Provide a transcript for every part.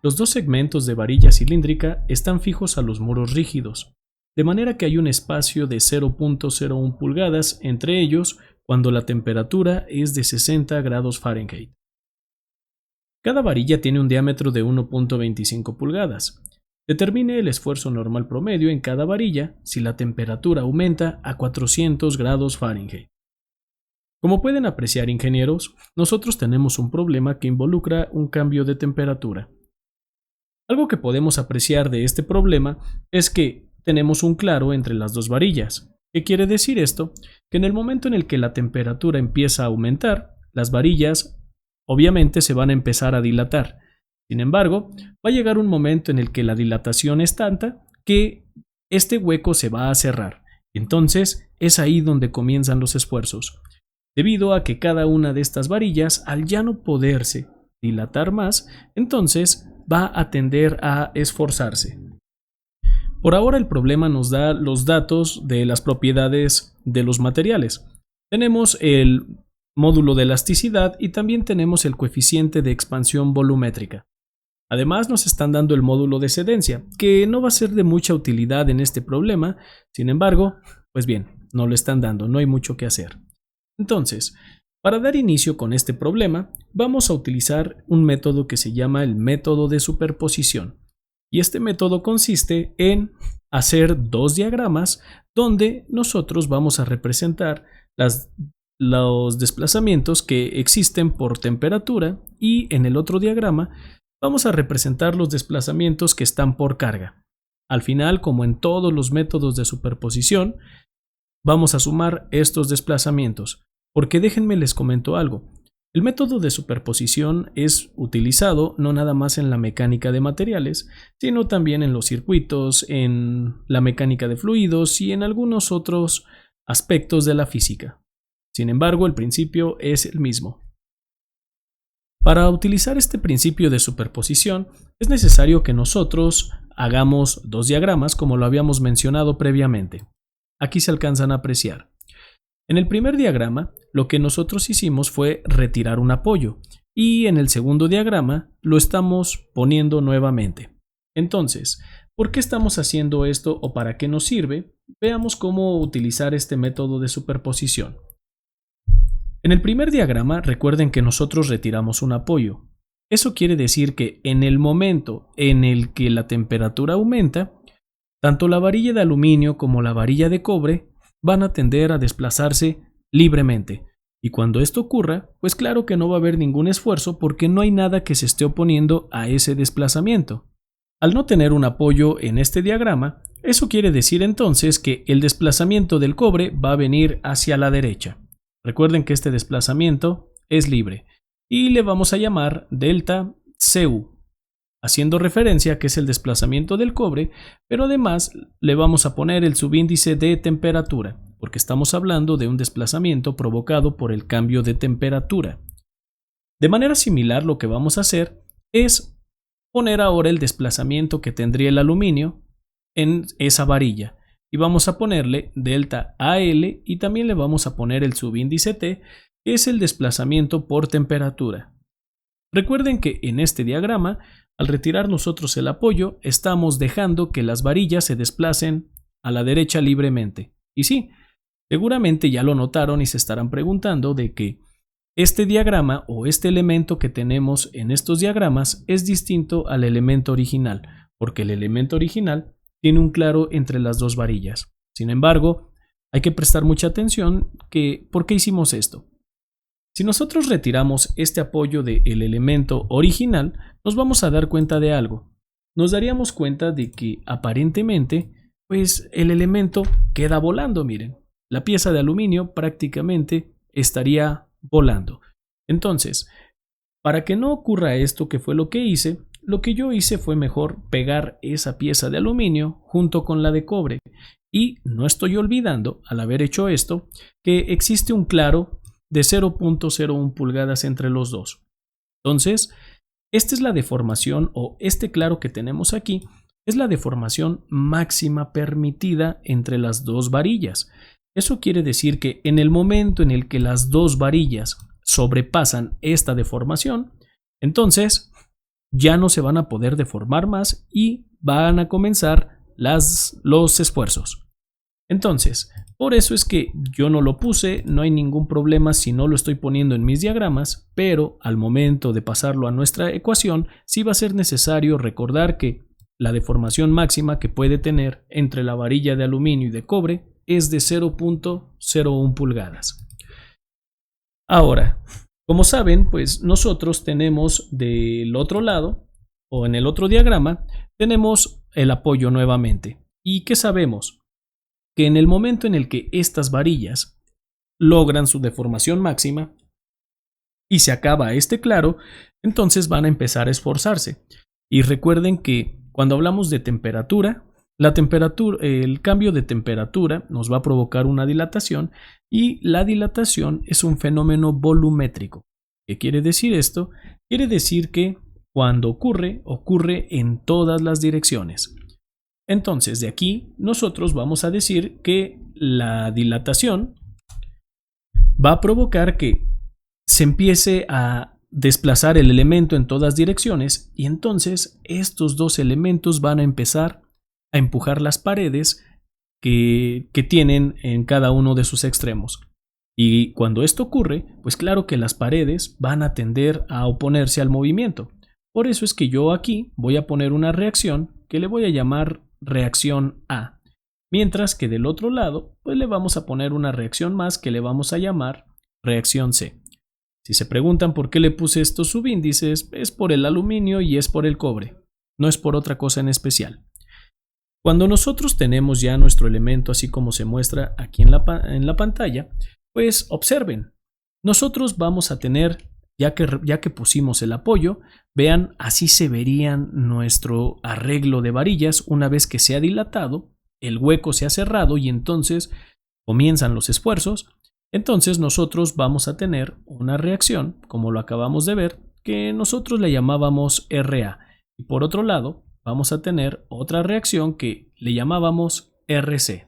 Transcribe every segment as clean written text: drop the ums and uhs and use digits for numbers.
los dos segmentos de varilla cilíndrica están fijos a los muros rígidos, de manera que hay un espacio de 0.01 pulgadas entre ellos cuando la temperatura es de 60 grados Fahrenheit. Cada varilla tiene un diámetro de 1.25 pulgadas. Determine el esfuerzo normal promedio en cada varilla si la temperatura aumenta a 400 grados Fahrenheit. Como pueden apreciar, ingenieros, nosotros tenemos un problema que involucra un cambio de temperatura. Algo que podemos apreciar de este problema es que tenemos un claro entre las dos varillas. ¿Qué quiere decir esto? Que en el momento en el que la temperatura empieza a aumentar, las varillas obviamente se van a empezar a dilatar. Sin embargo, va a llegar un momento en el que la dilatación es tanta que este hueco se va a cerrar. Entonces, es ahí donde comienzan los esfuerzos. Debido a que cada una de estas varillas, al ya no poderse dilatar más, entonces va a tender a esforzarse. Por ahora el problema nos da los datos de las propiedades de los materiales. Tenemos el módulo de elasticidad y también tenemos el coeficiente de expansión volumétrica. Además nos están dando el módulo de cedencia, que no va a ser de mucha utilidad en este problema. Sin embargo, pues bien, no lo están dando, no hay mucho que hacer. Entonces, para dar inicio con este problema, vamos a utilizar un método que se llama el método de superposición. Y este método consiste en hacer dos diagramas donde nosotros vamos a representar los desplazamientos que existen por temperatura y en el otro diagrama vamos a representar los desplazamientos que están por carga. Al final, como en todos los métodos de superposición, vamos a sumar estos desplazamientos, porque déjenme les comento algo. El método de superposición es utilizado no nada más en la mecánica de materiales, sino también en los circuitos, en la mecánica de fluidos y en algunos otros aspectos de la física. Sin embargo, el principio es el mismo. Para utilizar este principio de superposición, es necesario que nosotros hagamos dos diagramas como lo habíamos mencionado previamente. Aquí se alcanzan a apreciar. En el primer diagrama, lo que nosotros hicimos fue retirar un apoyo y en el segundo diagrama lo estamos poniendo nuevamente. Entonces, ¿por qué estamos haciendo esto o para qué nos sirve? Veamos cómo utilizar este método de superposición. En el primer diagrama, recuerden que nosotros retiramos un apoyo. Eso quiere decir que en el momento en el que la temperatura aumenta, tanto la varilla de aluminio como la varilla de cobre van a tender a desplazarse libremente. Y cuando esto ocurra, pues claro que no va a haber ningún esfuerzo porque no hay nada que se esté oponiendo a ese desplazamiento. Al no tener un apoyo en este diagrama, eso quiere decir entonces que el desplazamiento del cobre va a venir hacia la derecha. Recuerden que este desplazamiento es libre y le vamos a llamar delta CU, haciendo referencia a que es el desplazamiento del cobre, pero además le vamos a poner el subíndice de temperatura, porque estamos hablando de un desplazamiento provocado por el cambio de temperatura. De manera similar, lo que vamos a hacer es poner ahora el desplazamiento que tendría el aluminio en esa varilla, y vamos a ponerle delta AL y también le vamos a poner el subíndice T, que es el desplazamiento por temperatura. Recuerden que en este diagrama, al retirar nosotros el apoyo, estamos dejando que las varillas se desplacen a la derecha libremente. Y sí, seguramente ya lo notaron y se estarán preguntando de que este diagrama o este elemento que tenemos en estos diagramas es distinto al elemento original, porque el elemento original tiene un claro entre las dos varillas. Sin embargo, hay que prestar mucha atención ¿por qué hicimos esto? Si nosotros retiramos este apoyo del elemento original, nos vamos a dar cuenta de algo. Nos daríamos cuenta de que aparentemente, pues el elemento queda volando, miren. La pieza de aluminio prácticamente estaría volando. Entonces, para que no ocurra esto que fue lo que hice, lo que yo hice fue mejor pegar esa pieza de aluminio junto con la de cobre. Y no estoy olvidando, al haber hecho esto, que existe un claro de 0.01 pulgadas entre los dos. Entonces, esta es la deformación o este claro que tenemos aquí es la deformación máxima permitida entre las dos varillas. Eso quiere decir que en el momento en el que las dos varillas sobrepasan esta deformación, entonces ya no se van a poder deformar más y van a comenzar los esfuerzos. Entonces, por eso es que yo no lo puse, no hay ningún problema si no lo estoy poniendo en mis diagramas, pero al momento de pasarlo a nuestra ecuación, sí va a ser necesario recordar que la deformación máxima que puede tener entre la varilla de aluminio y de cobre es de 0.01 pulgadas. Ahora, como saben, pues nosotros tenemos del otro lado, o en el otro diagrama, tenemos el apoyo nuevamente. ¿Y qué sabemos? Que en el momento en el que estas varillas logran su deformación máxima y se acaba este claro, entonces van a empezar a esforzarse. Y recuerden que cuando hablamos de temperatura, el cambio de temperatura nos va a provocar una dilatación y la dilatación es un fenómeno volumétrico. ¿Qué quiere decir esto? Quiere decir que cuando ocurre en todas las direcciones. Entonces, de aquí nosotros vamos a decir que la dilatación va a provocar que se empiece a desplazar el elemento en todas direcciones y entonces estos dos elementos van a empezar a empujar las paredes que tienen en cada uno de sus extremos. Y cuando esto ocurre, pues claro que las paredes van a tender a oponerse al movimiento. Por eso es que yo aquí voy a poner una reacción que le voy a llamar reacción A, mientras que del otro lado pues le vamos a poner una reacción más que le vamos a llamar reacción C. Si se preguntan por qué le puse estos subíndices, es por el aluminio y es por el cobre, no es por otra cosa en especial. Cuando nosotros tenemos ya nuestro elemento así como se muestra aquí en la pantalla, pues observen, nosotros vamos a tener, ya que pusimos el apoyo, vean, así se verían nuestro arreglo de varillas una vez que se ha dilatado, el hueco se ha cerrado y entonces comienzan los esfuerzos. Entonces nosotros vamos a tener una reacción, como lo acabamos de ver, que nosotros le llamábamos RA. Y por otro lado, vamos a tener otra reacción que le llamábamos RC.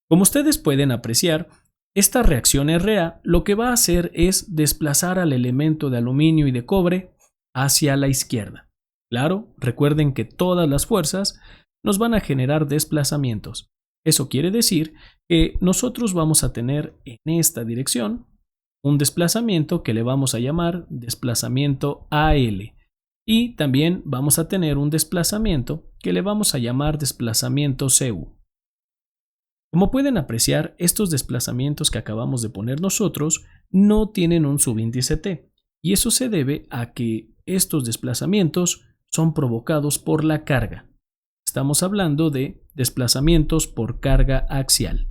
Como ustedes pueden apreciar, esta reacción RA lo que va a hacer es desplazar al elemento de aluminio y de cobre hacia la izquierda. Claro, recuerden que todas las fuerzas nos van a generar desplazamientos. Eso quiere decir que nosotros vamos a tener en esta dirección un desplazamiento que le vamos a llamar desplazamiento AL. Y también vamos a tener un desplazamiento que le vamos a llamar desplazamiento CU. Como pueden apreciar, estos desplazamientos que acabamos de poner nosotros no tienen un subíndice T, y eso se debe a que estos desplazamientos son provocados por la carga. Estamos hablando de desplazamientos por carga axial.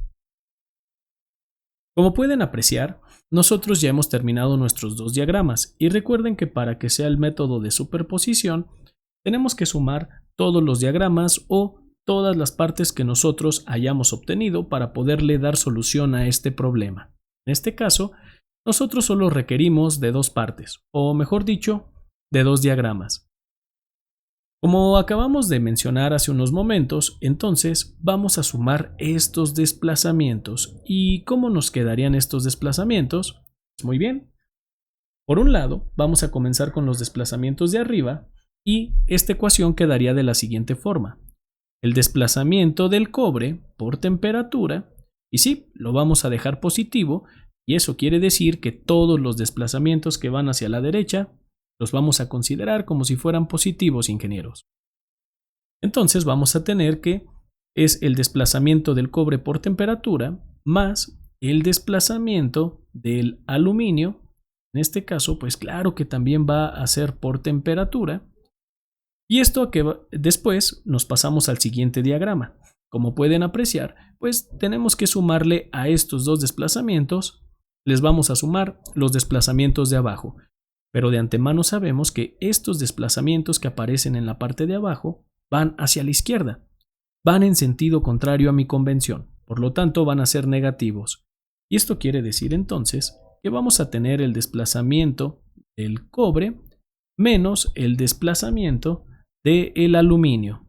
Como pueden apreciar, nosotros ya hemos terminado nuestros dos diagramas y recuerden que para que sea el método de superposición tenemos que sumar todos los diagramas o todas las partes que nosotros hayamos obtenido para poderle dar solución a este problema. En este caso, nosotros solo requerimos de dos partes, o mejor dicho, de dos diagramas. Como acabamos de mencionar hace unos momentos, entonces vamos a sumar estos desplazamientos. ¿Y cómo nos quedarían estos desplazamientos? Pues muy bien. Por un lado, vamos a comenzar con los desplazamientos de arriba y esta ecuación quedaría de la siguiente forma. El desplazamiento del cobre por temperatura, y sí, lo vamos a dejar positivo, y eso quiere decir que todos los desplazamientos que van hacia la derecha los vamos a considerar como si fueran positivos, ingenieros. Entonces vamos a tener que es el desplazamiento del cobre por temperatura más el desplazamiento del aluminio. En este caso, pues claro que también va a ser por temperatura. Y esto que después nos pasamos al siguiente diagrama. Como pueden apreciar, pues tenemos que sumarle a estos dos desplazamientos, les vamos a sumar los desplazamientos de abajo. Pero de antemano sabemos que estos desplazamientos que aparecen en la parte de abajo van hacia la izquierda, van en sentido contrario a mi convención, por lo tanto van a ser negativos. Y esto quiere decir entonces que vamos a tener el desplazamiento del cobre menos el desplazamiento del aluminio.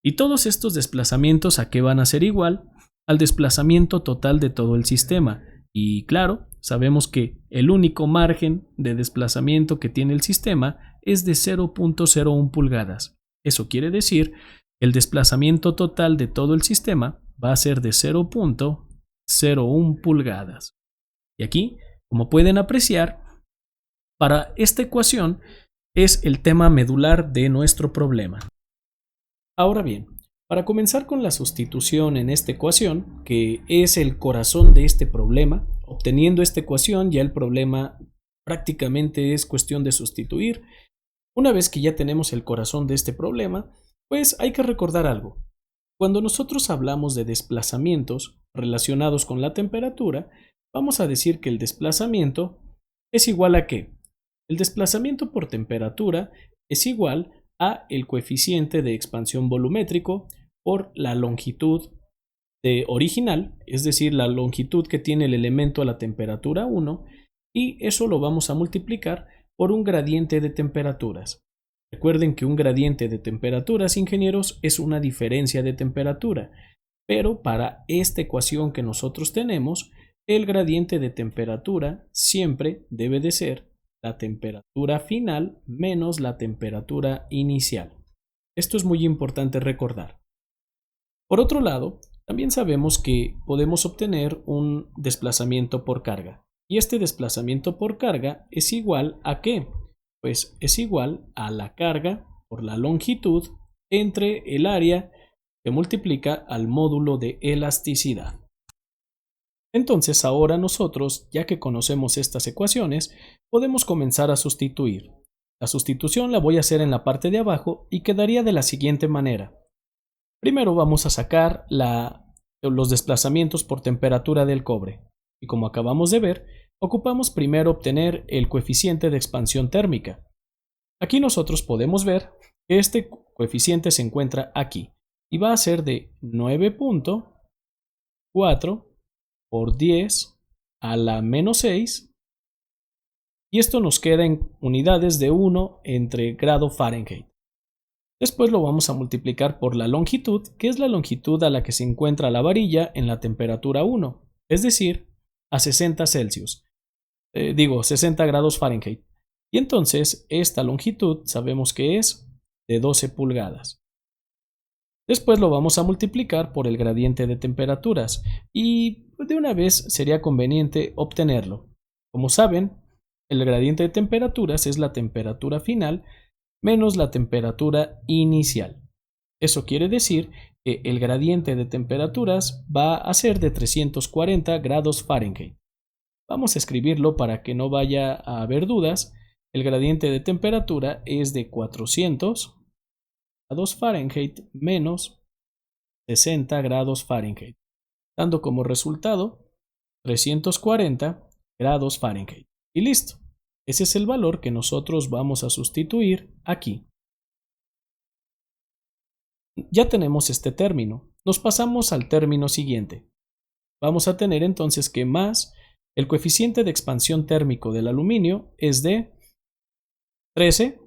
Y todos estos desplazamientos ¿a qué van a ser igual? Al desplazamiento total de todo el sistema. Y claro, sabemos que el único margen de desplazamiento que tiene el sistema es de 0.01 pulgadas. Eso quiere decir que el desplazamiento total de todo el sistema va a ser de 0.01 pulgadas. Y aquí, como pueden apreciar, para esta ecuación es el tema medular de nuestro problema. Ahora bien, para comenzar con la sustitución en esta ecuación, que es el corazón de este problema, obteniendo esta ecuación ya el problema prácticamente es cuestión de sustituir. Una vez que ya tenemos el corazón de este problema, pues hay que recordar algo. Cuando nosotros hablamos de desplazamientos relacionados con la temperatura, vamos a decir que el desplazamiento es igual a ¿qué? El desplazamiento por temperatura es igual a el coeficiente de expansión volumétrico por la longitud original, es decir, la longitud que tiene el elemento a la temperatura 1, y eso lo vamos a multiplicar por un gradiente de temperaturas. Recuerden que un gradiente de temperaturas, ingenieros, es una diferencia de temperatura, pero para esta ecuación que nosotros tenemos, el gradiente de temperatura siempre debe de ser la temperatura final menos la temperatura inicial. Esto es muy importante recordar. Por otro lado, también sabemos que podemos obtener un desplazamiento por carga. Y este desplazamiento por carga es igual a ¿qué? Pues es igual a la carga por la longitud entre el área que multiplica al módulo de elasticidad. Entonces ahora nosotros, ya que conocemos estas ecuaciones, podemos comenzar a sustituir. La sustitución la voy a hacer en la parte de abajo y quedaría de la siguiente manera. Primero vamos a sacar los desplazamientos por temperatura del cobre. Y como acabamos de ver, ocupamos primero obtener el coeficiente de expansión térmica. Aquí nosotros podemos ver que este coeficiente se encuentra aquí y va a ser de 9.4 por 10 a la menos 6, y esto nos queda en unidades de 1 entre grado Fahrenheit. Después lo vamos a multiplicar por la longitud, que es la longitud a la que se encuentra la varilla en la temperatura 1, es decir, a 60 Celsius. 60 grados Fahrenheit. Y entonces esta longitud sabemos que es de 12 pulgadas. Después lo vamos a multiplicar por el gradiente de temperaturas y de una vez sería conveniente obtenerlo. Como saben, el gradiente de temperaturas es la temperatura final menos la temperatura inicial. Eso quiere decir que el gradiente de temperaturas va a ser de 340 grados Fahrenheit. Vamos a escribirlo para que no vaya a haber dudas. El gradiente de temperatura es de 400 grados Fahrenheit menos 60 grados Fahrenheit, dando como resultado 340 grados Fahrenheit. Y listo. Ese es el valor que nosotros vamos a sustituir aquí. Ya tenemos este término. Nos pasamos al término siguiente. Vamos a tener entonces que más el coeficiente de expansión térmico del aluminio es de 13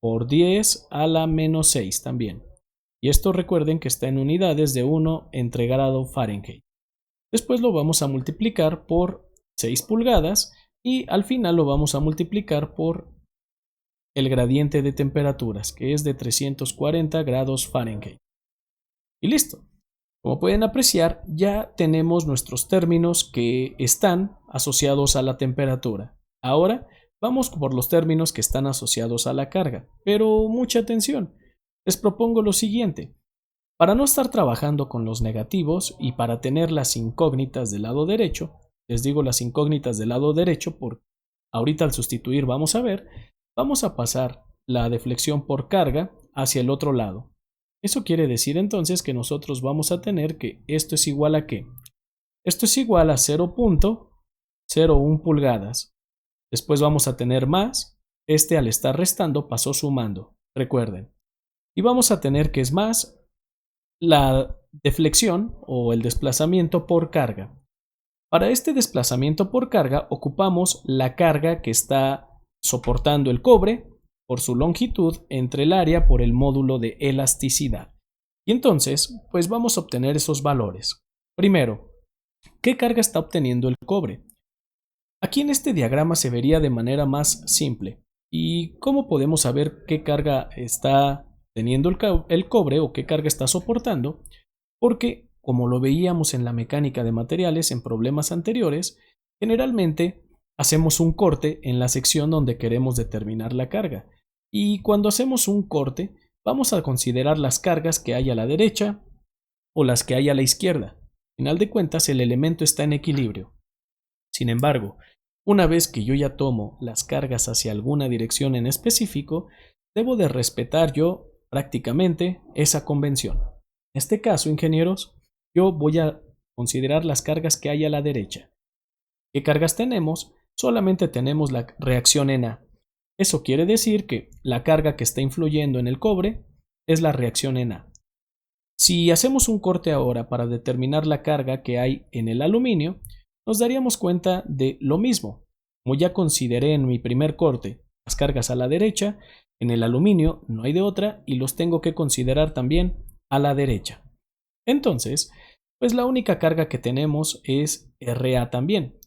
por 10 a la menos 6 también. Y esto recuerden que está en unidades de 1 entre grado Fahrenheit. Después lo vamos a multiplicar por 6 pulgadas y al final lo vamos a multiplicar por el gradiente de temperaturas, que es de 340 grados Fahrenheit. Y listo. Como pueden apreciar, ya tenemos nuestros términos que están asociados a la temperatura. Ahora vamos por los términos que están asociados a la carga. Pero mucha atención. Les propongo lo siguiente. Para no estar trabajando con los negativos y para tener las incógnitas del lado derecho, les digo las incógnitas del lado derecho porque ahorita al sustituir vamos a pasar la deflexión por carga hacia el otro lado. Eso quiere decir entonces que nosotros vamos a tener que esto es igual a ¿qué? Esto es igual a 0.01 pulgadas. Después vamos a tener más, al estar restando pasó sumando, recuerden. Y vamos a tener que es más la deflexión o el desplazamiento por carga. Para este desplazamiento por carga ocupamos la carga que está soportando el cobre por su longitud entre el área por el módulo de elasticidad. Y entonces, pues vamos a obtener esos valores. Primero, ¿qué carga está obteniendo el cobre? Aquí en este diagrama se vería de manera más simple. ¿Y cómo podemos saber qué carga está teniendo el cobre o qué carga está soportando? Porque, como lo veíamos en la mecánica de materiales en problemas anteriores, generalmente hacemos un corte en la sección donde queremos determinar la carga. Y cuando hacemos un corte, vamos a considerar las cargas que hay a la derecha o las que hay a la izquierda. Al final de cuentas, el elemento está en equilibrio. Sin embargo, una vez que yo ya tomo las cargas hacia alguna dirección en específico, debo de respetar yo prácticamente esa convención. En este caso, ingenieros, yo voy a considerar las cargas que hay a la derecha. ¿Qué cargas tenemos? Solamente tenemos la reacción en A. Eso quiere decir que la carga que está influyendo en el cobre es la reacción en A. Si hacemos un corte ahora para determinar la carga que hay en el aluminio, nos daríamos cuenta de lo mismo. Como ya consideré en mi primer corte las cargas a la derecha, en el aluminio no hay de otra y los tengo que considerar también a la derecha. Entonces, pues la única carga que tenemos es Ra también.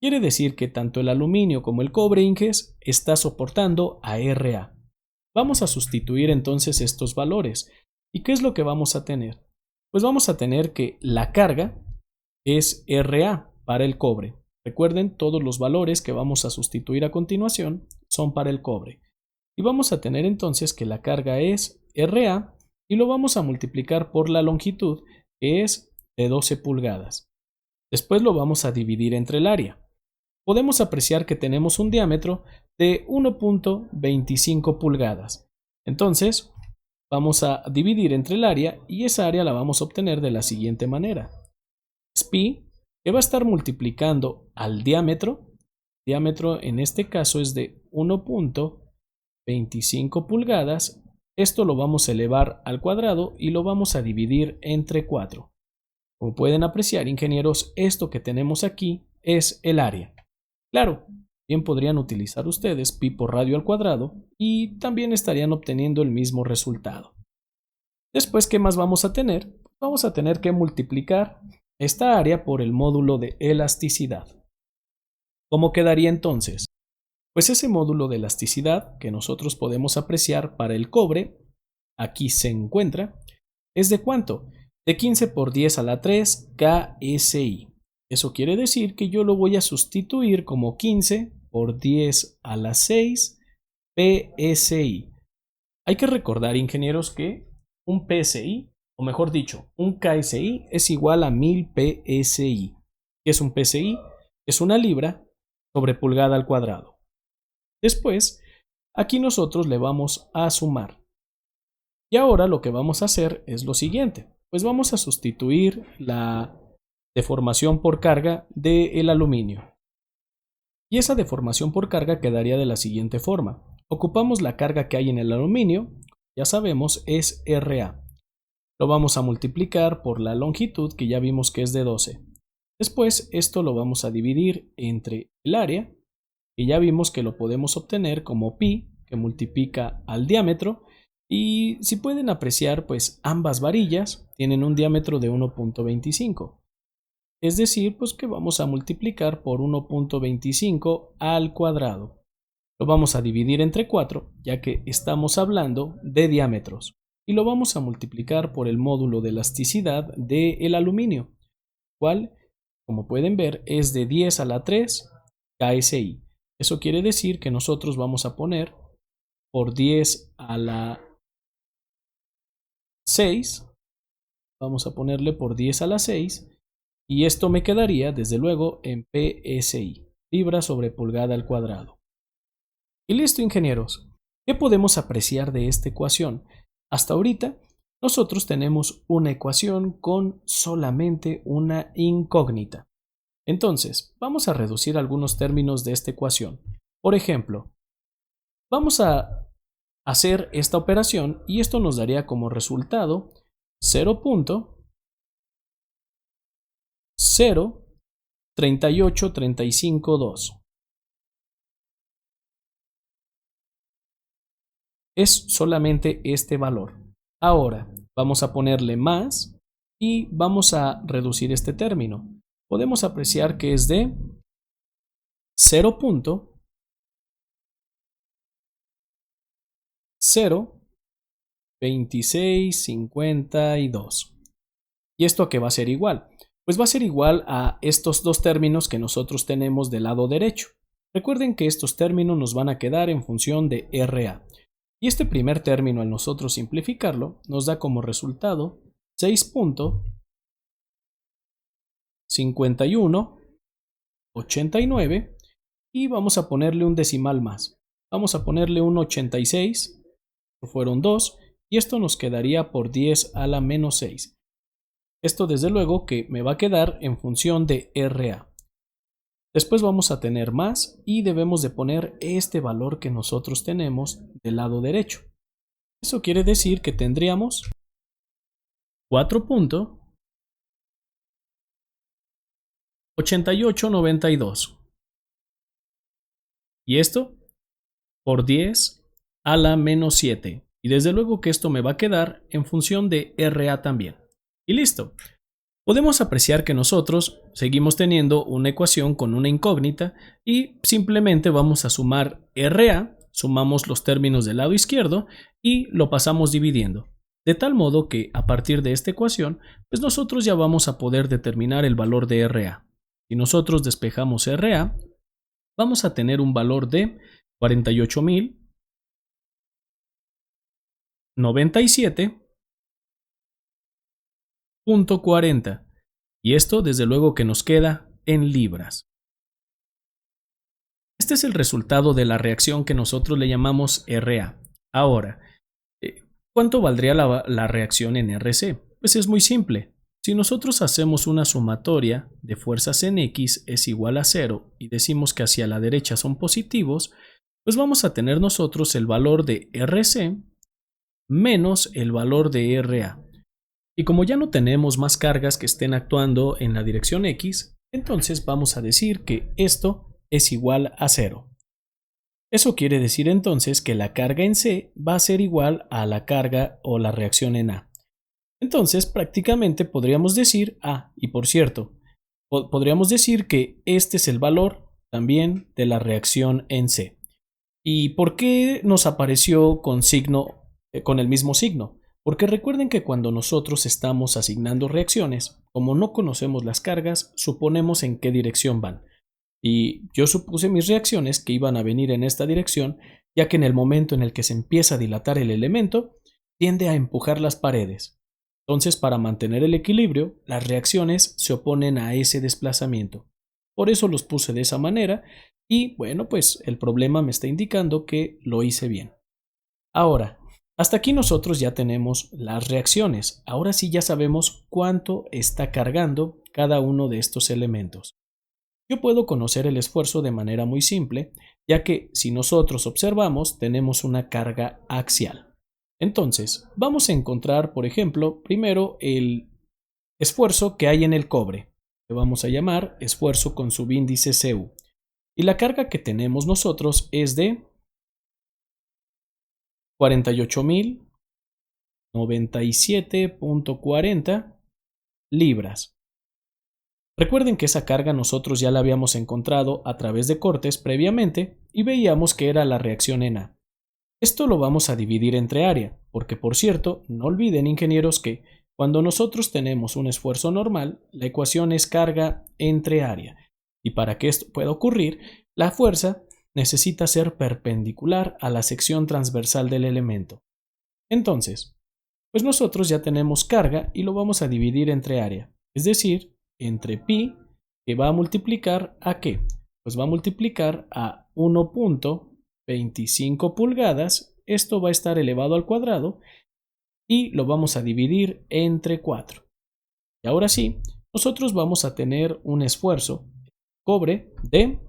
Quiere decir que tanto el aluminio como el cobre Inges está soportando a Ra. Vamos a sustituir entonces estos valores. ¿Y qué es lo que vamos a tener? Pues vamos a tener que la carga es Ra para el cobre. Recuerden, todos los valores que vamos a sustituir a continuación son para el cobre. Y vamos a tener entonces que la carga es Ra y lo vamos a multiplicar por la longitud, que es de 12 pulgadas. Después lo vamos a dividir entre el área. Podemos apreciar que tenemos un diámetro de 1.25 pulgadas. Entonces, vamos a dividir entre el área y esa área la vamos a obtener de la siguiente manera. Pi, que va a estar multiplicando al diámetro. Diámetro en este caso es de 1.25 pulgadas. Esto lo vamos a elevar al cuadrado y lo vamos a dividir entre 4. Como pueden apreciar, ingenieros, esto que tenemos aquí es el área. Claro, bien podrían utilizar ustedes pi por radio al cuadrado y también estarían obteniendo el mismo resultado. Después, ¿qué más vamos a tener? Vamos a tener que multiplicar esta área por el módulo de elasticidad. ¿Cómo quedaría entonces? Pues ese módulo de elasticidad que nosotros podemos apreciar para el cobre, aquí se encuentra, ¿es de cuánto? De 15 por 10 a la 3 KSI. Eso quiere decir que yo lo voy a sustituir como 15 por 10 a la 6 PSI. Hay que recordar, ingenieros, que un PSI, o mejor dicho, un KSI es igual a 1000 PSI. ¿Qué es un PSI? Es una libra sobre pulgada al cuadrado. Después, aquí nosotros le vamos a sumar. Y ahora lo que vamos a hacer es lo siguiente. Pues vamos a sustituir la deformación por carga del aluminio. Y esa deformación por carga quedaría de la siguiente forma. Ocupamos la carga que hay en el aluminio, ya sabemos, es Ra. Lo vamos a multiplicar por la longitud, que ya vimos que es de 12. Después, esto lo vamos a dividir entre el área, que ya vimos que lo podemos obtener como pi, que multiplica al diámetro, y si pueden apreciar, pues ambas varillas tienen un diámetro de 1.25. Es decir, pues que vamos a multiplicar por 1.25 al cuadrado. Lo vamos a dividir entre 4, ya que estamos hablando de diámetros. Y lo vamos a multiplicar por el módulo de elasticidad del aluminio, cual, como pueden ver, es de 10 a la 3 KSI. Eso quiere decir que nosotros vamos a poner por 10 a la 6, vamos a ponerle por 10 a la 6, y esto me quedaría, desde luego, en PSI, libra sobre pulgada al cuadrado. Y listo, ingenieros. ¿Qué podemos apreciar de esta ecuación? Hasta ahorita, nosotros tenemos una ecuación con solamente una incógnita. Entonces, vamos a reducir algunos términos de esta ecuación. Por ejemplo, vamos a hacer esta operación y esto nos daría como resultado 0.03835.2. Es solamente este valor. Ahora vamos a ponerle más y vamos a reducir este término. Podemos apreciar que es de 0.02652. ¿Y esto a qué va a ser igual? Pues va a ser igual a estos dos términos que nosotros tenemos del lado derecho. Recuerden que estos términos nos van a quedar en función de RA. Y este primer término, al nosotros simplificarlo, nos da como resultado 6.5189 y vamos a ponerle un decimal más. Vamos a ponerle un 86, fueron 2, y esto nos quedaría por 10 a la menos 6. Esto desde luego que me va a quedar en función de RA. Después vamos a tener más y debemos de poner este valor que nosotros tenemos del lado derecho. Eso quiere decir que tendríamos 4.8892. Y esto por 10 a la menos 7. Y desde luego que esto me va a quedar en función de RA también. Y listo. Podemos apreciar que nosotros seguimos teniendo una ecuación con una incógnita y simplemente vamos a sumar RA, sumamos los términos del lado izquierdo y lo pasamos dividiendo. De tal modo que a partir de esta ecuación, pues nosotros ya vamos a poder determinar el valor de RA. Si nosotros despejamos RA, vamos a tener un valor de 48.097.40. Y esto desde luego que nos queda en libras. Este es el resultado de la reacción que nosotros le llamamos RA. Ahora, ¿cuánto valdría la reacción en RC? Pues es muy simple. Si nosotros hacemos una sumatoria de fuerzas en X es igual a 0 y decimos que hacia la derecha son positivos, pues vamos a tener nosotros el valor de RC menos el valor de RA. Y como ya no tenemos más cargas que estén actuando en la dirección X, entonces vamos a decir que esto es igual a 0. Eso quiere decir entonces que la carga en C va a ser igual a la carga o la reacción en A. Entonces prácticamente podríamos decir, y por cierto, podríamos decir que este es el valor también de la reacción en C. ¿Y por qué nos apareció con el mismo signo? Porque recuerden que cuando nosotros estamos asignando reacciones, como no conocemos las cargas, suponemos en qué dirección van. Y yo supuse mis reacciones que iban a venir en esta dirección, ya que en el momento en el que se empieza a dilatar el elemento, tiende a empujar las paredes. Entonces, para mantener el equilibrio, las reacciones se oponen a ese desplazamiento. Por eso los puse de esa manera y bueno, pues el problema me está indicando que lo hice bien. Ahora, hasta aquí nosotros ya tenemos las reacciones. Ahora sí ya sabemos cuánto está cargando cada uno de estos elementos. Yo puedo conocer el esfuerzo de manera muy simple, ya que si nosotros observamos tenemos una carga axial. Entonces, vamos a encontrar, por ejemplo, primero el esfuerzo que hay en el cobre, que vamos a llamar esfuerzo con subíndice CU. Y la carga que tenemos nosotros es de 48.097.40 libras. Recuerden que esa carga nosotros ya la habíamos encontrado a través de cortes previamente y veíamos que era la reacción en A. Esto lo vamos a dividir entre área, porque por cierto, no olviden ingenieros que cuando nosotros tenemos un esfuerzo normal, la ecuación es carga entre área. Y para que esto pueda ocurrir, la fuerza necesita ser perpendicular a la sección transversal del elemento. Entonces, pues nosotros ya tenemos carga y lo vamos a dividir entre área, es decir, entre pi, que va a multiplicar ¿a qué? Pues va a multiplicar a 1.25 pulgadas, esto va a estar elevado al cuadrado, y lo vamos a dividir entre 4. Y ahora sí, nosotros vamos a tener un esfuerzo cobre de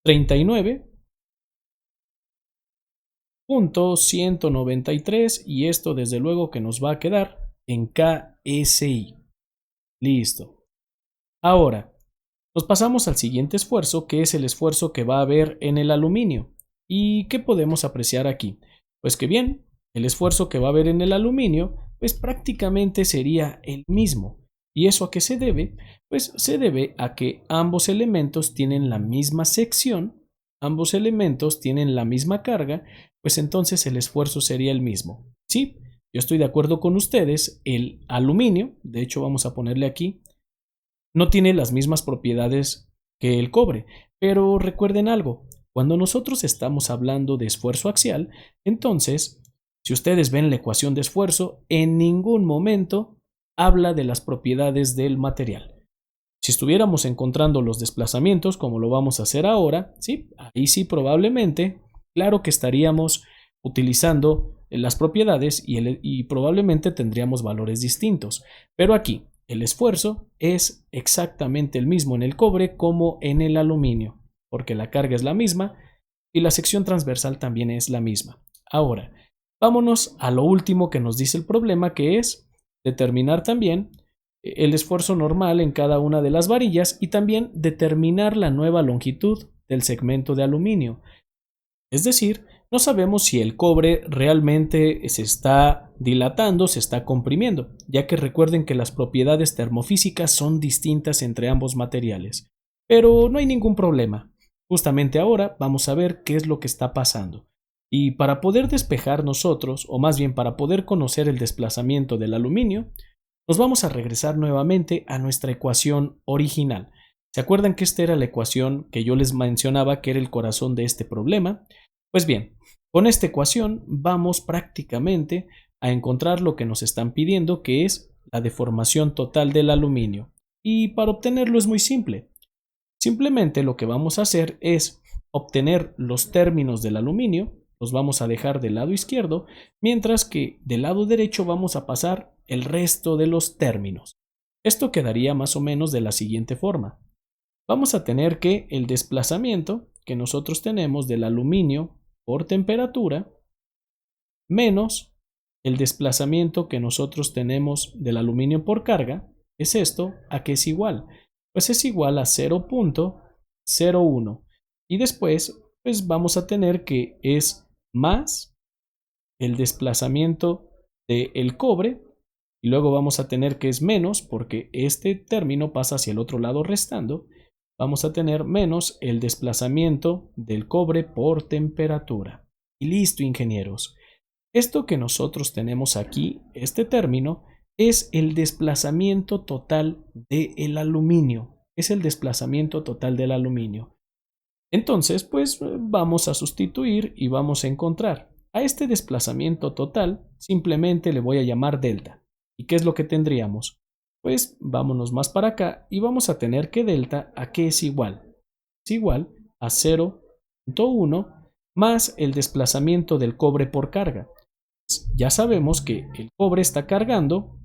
39.193 y esto desde luego que nos va a quedar en KSI. Listo. Ahora, nos pasamos al siguiente esfuerzo, que es el esfuerzo que va a haber en el aluminio. ¿Y qué podemos apreciar aquí? Pues que bien, el esfuerzo que va a haber en el aluminio, pues prácticamente sería el mismo. ¿Y eso a qué se debe? Pues se debe a que ambos elementos tienen la misma sección, ambos elementos tienen la misma carga, pues entonces el esfuerzo sería el mismo. Sí, yo estoy de acuerdo con ustedes, el aluminio, de hecho vamos a ponerle aquí, no tiene las mismas propiedades que el cobre, pero recuerden algo, cuando nosotros estamos hablando de esfuerzo axial, entonces, si ustedes ven la ecuación de esfuerzo, en ningún momento habla de las propiedades del material. Si estuviéramos encontrando los desplazamientos, como lo vamos a hacer ahora, ¿sí? Ahí sí probablemente, claro que estaríamos utilizando las propiedades y probablemente tendríamos valores distintos. Pero aquí, el esfuerzo es exactamente el mismo en el cobre como en el aluminio, porque la carga es la misma y la sección transversal también es la misma. Ahora, vámonos a lo último que nos dice el problema, que es determinar también el esfuerzo normal en cada una de las varillas y también determinar la nueva longitud del segmento de aluminio. Es decir, no sabemos si el cobre realmente se está dilatando, se está comprimiendo, ya que recuerden que las propiedades termofísicas son distintas entre ambos materiales. Pero no hay ningún problema. Justamente ahora vamos a ver qué es lo que está pasando. Y para poder despejar nosotros, o más bien para poder conocer el desplazamiento del aluminio, nos vamos a regresar nuevamente a nuestra ecuación original. ¿Se acuerdan que esta era la ecuación que yo les mencionaba que era el corazón de este problema? Pues bien, con esta ecuación vamos prácticamente a encontrar lo que nos están pidiendo, que es la deformación total del aluminio. Y para obtenerlo es muy simple. Simplemente lo que vamos a hacer es obtener los términos del aluminio, los vamos a dejar del lado izquierdo, mientras que del lado derecho vamos a pasar el resto de los términos. Esto quedaría más o menos de la siguiente forma. Vamos a tener que el desplazamiento que nosotros tenemos del aluminio por temperatura menos el desplazamiento que nosotros tenemos del aluminio por carga, es esto, ¿a qué es igual? Pues es igual a 0.01 y después pues vamos a tener que es más el desplazamiento del cobre y luego vamos a tener que es menos porque este término pasa hacia el otro lado restando, vamos a tener menos el desplazamiento del cobre por temperatura. Y listo, ingenieros. Esto que nosotros tenemos aquí, este término, es el desplazamiento total del aluminio. Es el desplazamiento total del aluminio. Entonces, pues vamos a sustituir y vamos a encontrar a este desplazamiento total, simplemente le voy a llamar delta. ¿Y qué es lo que tendríamos? Pues vámonos más para acá y vamos a tener que delta a qué es igual. Es igual a 0.1 más el desplazamiento del cobre por carga. Ya sabemos que el cobre está cargando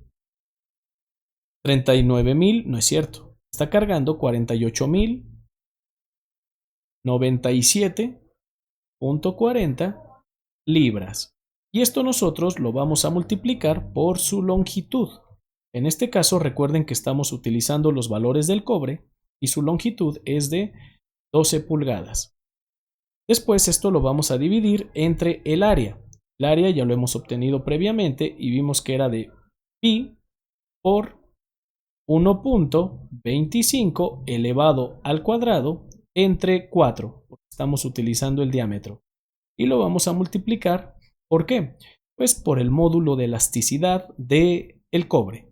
39.000, no es cierto, está cargando 48.097.40 libras. Y esto nosotros lo vamos a multiplicar por su longitud. En este caso recuerden que estamos utilizando los valores del cobre y su longitud es de 12 pulgadas. Después esto lo vamos a dividir entre el área. El área ya lo hemos obtenido previamente y vimos que era de pi por 1.25 elevado al cuadrado entre 4, porque estamos utilizando el diámetro. Y lo vamos a multiplicar, ¿por qué? Pues por el módulo de elasticidad del cobre.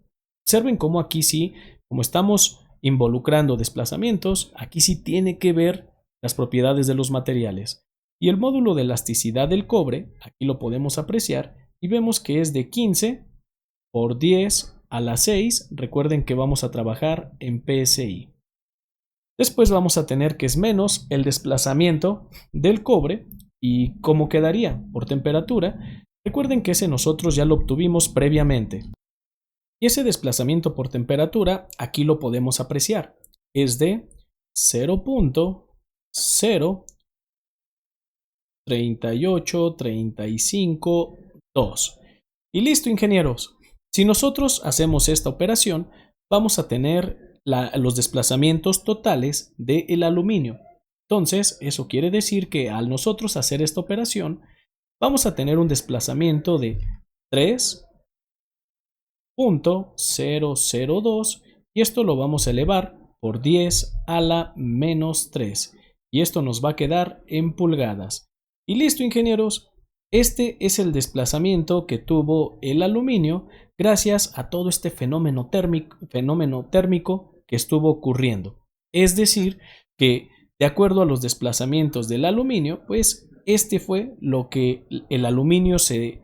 Observen cómo aquí sí, como estamos involucrando desplazamientos, aquí sí tiene que ver las propiedades de los materiales. Y el módulo de elasticidad del cobre, aquí lo podemos apreciar y vemos que es de 15 por 10 a la 6. Recuerden que vamos a trabajar en PSI. Después vamos a tener que es menos el desplazamiento del cobre. ¿Y cómo quedaría? Por temperatura. Recuerden que ese nosotros ya lo obtuvimos previamente. Y ese desplazamiento por temperatura aquí lo podemos apreciar. Es de 0.03835.2. Y listo, ingenieros. Si nosotros hacemos esta operación, vamos a tener los desplazamientos totales del aluminio. Entonces, eso quiere decir que al nosotros hacer esta operación, vamos a tener un desplazamiento de 3.002 y esto lo vamos a elevar por 10 a la menos 3 y esto nos va a quedar en pulgadas. Y listo, ingenieros, este es el desplazamiento que tuvo el aluminio gracias a todo este fenómeno térmico que estuvo ocurriendo. Es decir, que de acuerdo a los desplazamientos del aluminio, pues este fue lo que el aluminio se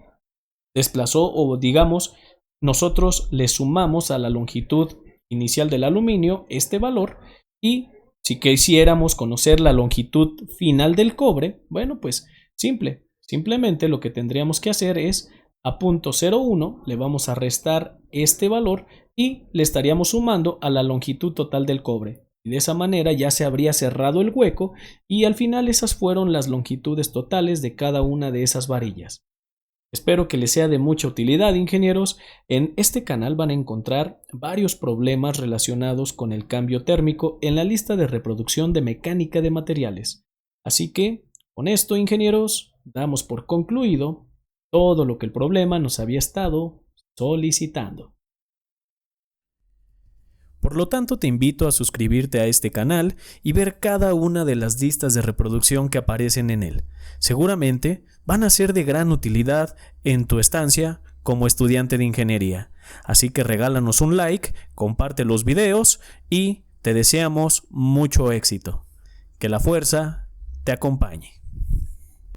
desplazó, o digamos, nosotros le sumamos a la longitud inicial del aluminio este valor, y si quisiéramos conocer la longitud final del cobre, bueno, pues simplemente lo que tendríamos que hacer es a 0.01 le vamos a restar este valor y le estaríamos sumando a la longitud total del cobre. Y de esa manera ya se habría cerrado el hueco y al final esas fueron las longitudes totales de cada una de esas varillas. Espero que les sea de mucha utilidad, ingenieros. En este canal van a encontrar varios problemas relacionados con el cambio térmico en la lista de reproducción de mecánica de materiales. Así que, con esto, ingenieros, damos por concluido todo lo que el problema nos había estado solicitando. Por lo tanto, te invito a suscribirte a este canal y ver cada una de las listas de reproducción que aparecen en él. Seguramente van a ser de gran utilidad en tu estancia como estudiante de ingeniería. Así que regálanos un like, comparte los videos y te deseamos mucho éxito. Que la fuerza te acompañe.